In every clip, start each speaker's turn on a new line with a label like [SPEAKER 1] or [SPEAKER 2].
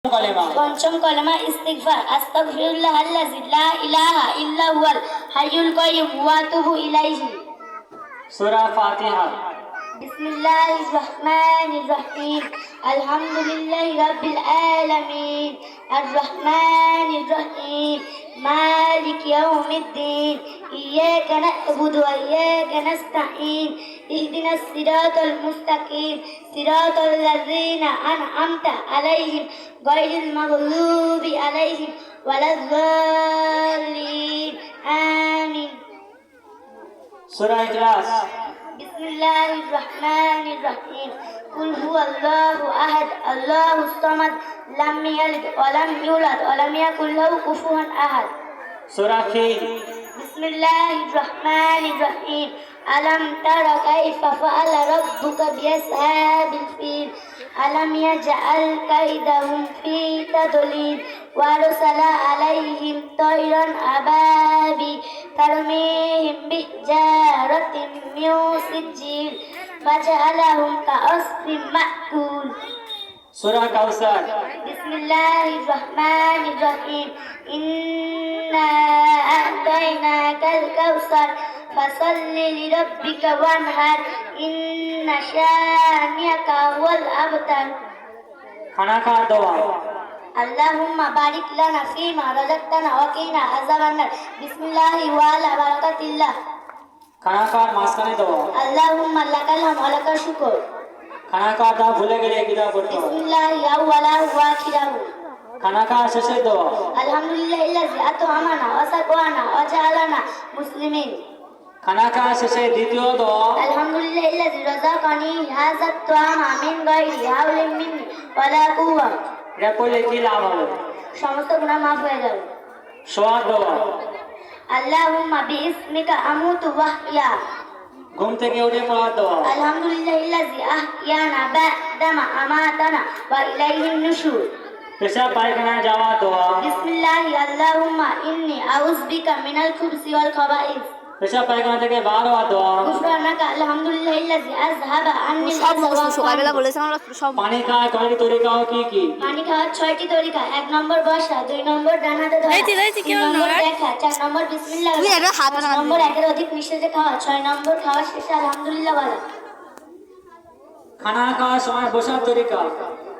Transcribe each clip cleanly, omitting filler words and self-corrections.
[SPEAKER 1] পঞ্চম কলেমা ইস্তিগফার আস্তাগফিরুল্লাহাল্লাযী লা ইলাহা ইল্লা হুয়াল হাইয়ুল কাইয়্যুম ওয়া আতুবু ইলাইহি।
[SPEAKER 2] সূরা ফাতিহা।
[SPEAKER 1] বিসমিল্লাহির রহমানির রহিম আলহামদুলিল্লাহি রাব্বিল আলামিন আর রহমানির রহিম মালিক ইয়াউমিদ্দিন ইয়্যাকা না'বুদু ওয়া ইয়্যাকা নাস্তাঈন ইহদিনাস সিরাতাল মুস্তাকিম সিরাতাল লাযীনা আন'আমতা আলাইহিম গায়রিল মাগযুবি আলাইহিম ওয়ালাদ-দাল্লিন আমিন।
[SPEAKER 2] সূরা ইখলাস।
[SPEAKER 1] বিসমিল্লাহির রহমানির রহিম কুল হুয়াল্লাহু আহাদ আল্লাহুস সামাদ লাম ইয়ালিদ ওয়া লাম ইউলাদ ওয়া লাম ইয়াকুল লাহু কুফুয়ান আহাদ।
[SPEAKER 2] সূরা ফিল।
[SPEAKER 1] বিসমিল্লাহির রহমানির রহিম আলাম তারা কাইফা ফাআলা রাব্বুকা বিআসহাবিল ফিল আলাম ইয়াজআল কাইদাহুম ফি তাদলিল ওয়া আরসালা আলাইহিম তায়রান আবাবি তারমিহিম বিহিজারাতিন মিন সিজিল ফাজআলাহুম কাআসফিন মা'কুল।
[SPEAKER 2] সূরা কাউসার।
[SPEAKER 1] বিসমিল্লাহির রহমানির রহিম ইন্না আ'তাইনাকাল কাউসার ফাসাল্লি লিরাব্বিকা ওয়ানহার ইন্না শানিয়াকা হুয়াল আবতার।
[SPEAKER 2] খানা খাওয়ার দোয়া।
[SPEAKER 1] আল্লাহুম্মা বারিক লানা ফীমা রাযাকতানা ওয়া কিনা আযাবান নার বিসমিল্লাহি ওয়া আলা বারাকাতিল্লাহ।
[SPEAKER 2] খানা খাওয়ার মাঝখানে দোয়া।
[SPEAKER 1] আল্লাহুম্মা লাকাল হামদু ওয়া লাকাল শুকর।
[SPEAKER 2] খানা খাওয়ার দোয়া ভুলে গেলে কি দোয়া করতে হবে?
[SPEAKER 1] বিসমিল্লাহি আউওয়ালাহু ওয়া আখিরাহু।
[SPEAKER 2] খানা খাওয়ার শেষে দোয়া।
[SPEAKER 1] আলহামদুলিল্লাহিল্লাযী আত'আমানা ওয়া সাকওয়ানা ওয়া জাআলানা মুসলিমিন।
[SPEAKER 2] খানা খাওয়ার শেষে দ্বিতীয় দোয়া।
[SPEAKER 1] আলহামদুলিল্লাহিল্লাযী রাযাকানি হাযাত তুআমা মিন গায়রি হাওলিন মিন্নি ওয়া লা কুওয়া।
[SPEAKER 2] এটা করলে কি লাভ হবে?
[SPEAKER 1] সমস্ত গুনাহ মাফ হয়ে যাবে।
[SPEAKER 2] শোয়ার দোয়া।
[SPEAKER 1] আল্লাহুম্মা বিইসমিকা আমুতু ওয়া আহইয়া।
[SPEAKER 2] ঘুম থেকে উঠে পড়ার দোয়া।
[SPEAKER 1] আলহামদুলিল্লাহিল্লাযী আহইয়ানা বা'দামা আমাতানা ওয়া ইলাইহিন নুশুর।
[SPEAKER 2] পেশাব পায়খানায় যাওয়ার দোয়া।
[SPEAKER 1] বিসমিল্লাহি আল্লাহুম্মা ইন্নী আউযু বিকা মিনাল খুবসি ওয়াল খাবাইস।
[SPEAKER 2] পেশাব পায়খানা থেকে বার হওয়ার দোয়া।
[SPEAKER 1] গুফরানাকা আলহামদুলিল্লাহিল্লাযী আযহাবা আন্নিল
[SPEAKER 3] সকালবেলা বলেছে আমরা সব।
[SPEAKER 2] পানি খাওয়ার কয়টি তরিকা কি কি?
[SPEAKER 1] পানি খাওয়ার 6টি তরিকা। 1 নম্বর বসা, 2 নম্বর ডান হাতে ধরা, 3 নম্বর দেখা, 4 নম্বর বিসমিল্লাহ, 5 নম্বর একের অধিক নিঃশ্বাসে খাওয়া, 6 নম্বর খাওয়া শেষে আলহামদুলিল্লাহ বলা।
[SPEAKER 2] খানা খাওয়ার সময় বসার তরিকা।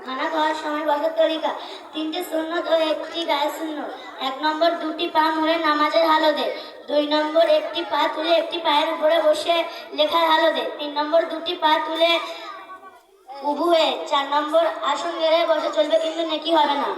[SPEAKER 1] খানা খাওয়ার সময় বসার তরিকা 3টি সুন্নত ও 1টি গায়ে সুন্নত। 1 নম্বর 2টি পা মুড়ে নামাজের হালতে, 2 নম্বর 1টি পা তুলে 1টি পায়ের উপরে বসে লেখার হালতে, 3 নম্বর 2টি পা তুলে উবু হয়ে, 4 নম্বর আসন গেড়ে বসে চলবে কিন্তু নেকি হবে না।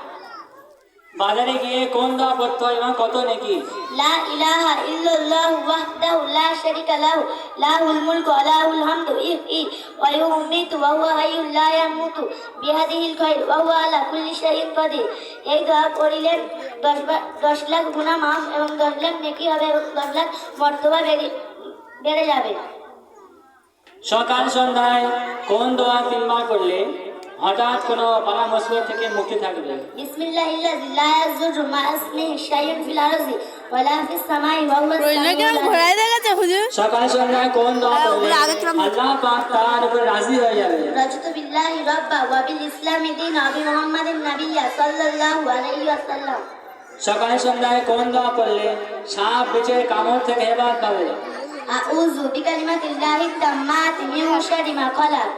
[SPEAKER 2] বাজারে গিয়ে কোন দোয়া পড়তে হয় এবং কত নেকি?
[SPEAKER 1] লা ইলাহা ইল্লাল্লাহু ওয়াহদাহু লা শারীকা লাহু লাহুল মুলকু ওয়া লাহুল হামদু ইহয়ি ওয়া ইউমীতু ওয়া হুয়া হাইয়্যুন লা ইয়ামুতু বিয়াদিহিল খায়র ওয়া হুয়া আলা কুল্লি শাইইন কাদির। এই দোয়া পড়িলে 10 লাখ গুনাহ মাফ এবং 10 লাখ নেকি হবে এবং 10 লাখ মর্তবা বেড়ে যাবে।
[SPEAKER 2] সকাল সন্ধ্যায় কোন দোয়া 3 বার করলে হঠাৎ কোনো বালা মুসিবত থেকে মুক্তি থাকবে?
[SPEAKER 1] বিসমিল্লাহিল্লাযী লা ইয়াযুররু মা ইসমিহি শাইউন ফিল আরদি ওয়া লা ফিস সামাই ওয়া হুয়া
[SPEAKER 3] ঘোরায় দেখাচ্ছে হুজুর।
[SPEAKER 2] সকাল সন্ধ্যায় কোন দোয়া করলে আল্লাহ পাক তার উপর রাজি হয়ে যাবে?
[SPEAKER 1] রাজিতু বিল্লাহি রাব্বা ওয়া বিল ইসলামি দীনা ওয়া বি মুহাম্মাদিন নাবিয়্যা সাল্লাল্লাহু আলাইহি ওয়াসাল্লাম।
[SPEAKER 2] সকাল সন্ধ্যায় কোন দোয়া করলে সাপ বিচের কামড় থেকে হেফাজত পাবে?
[SPEAKER 1] আউযু বিকালিমাতিল্লাহি তাম্মাতি মিন শাররি মা খালাক।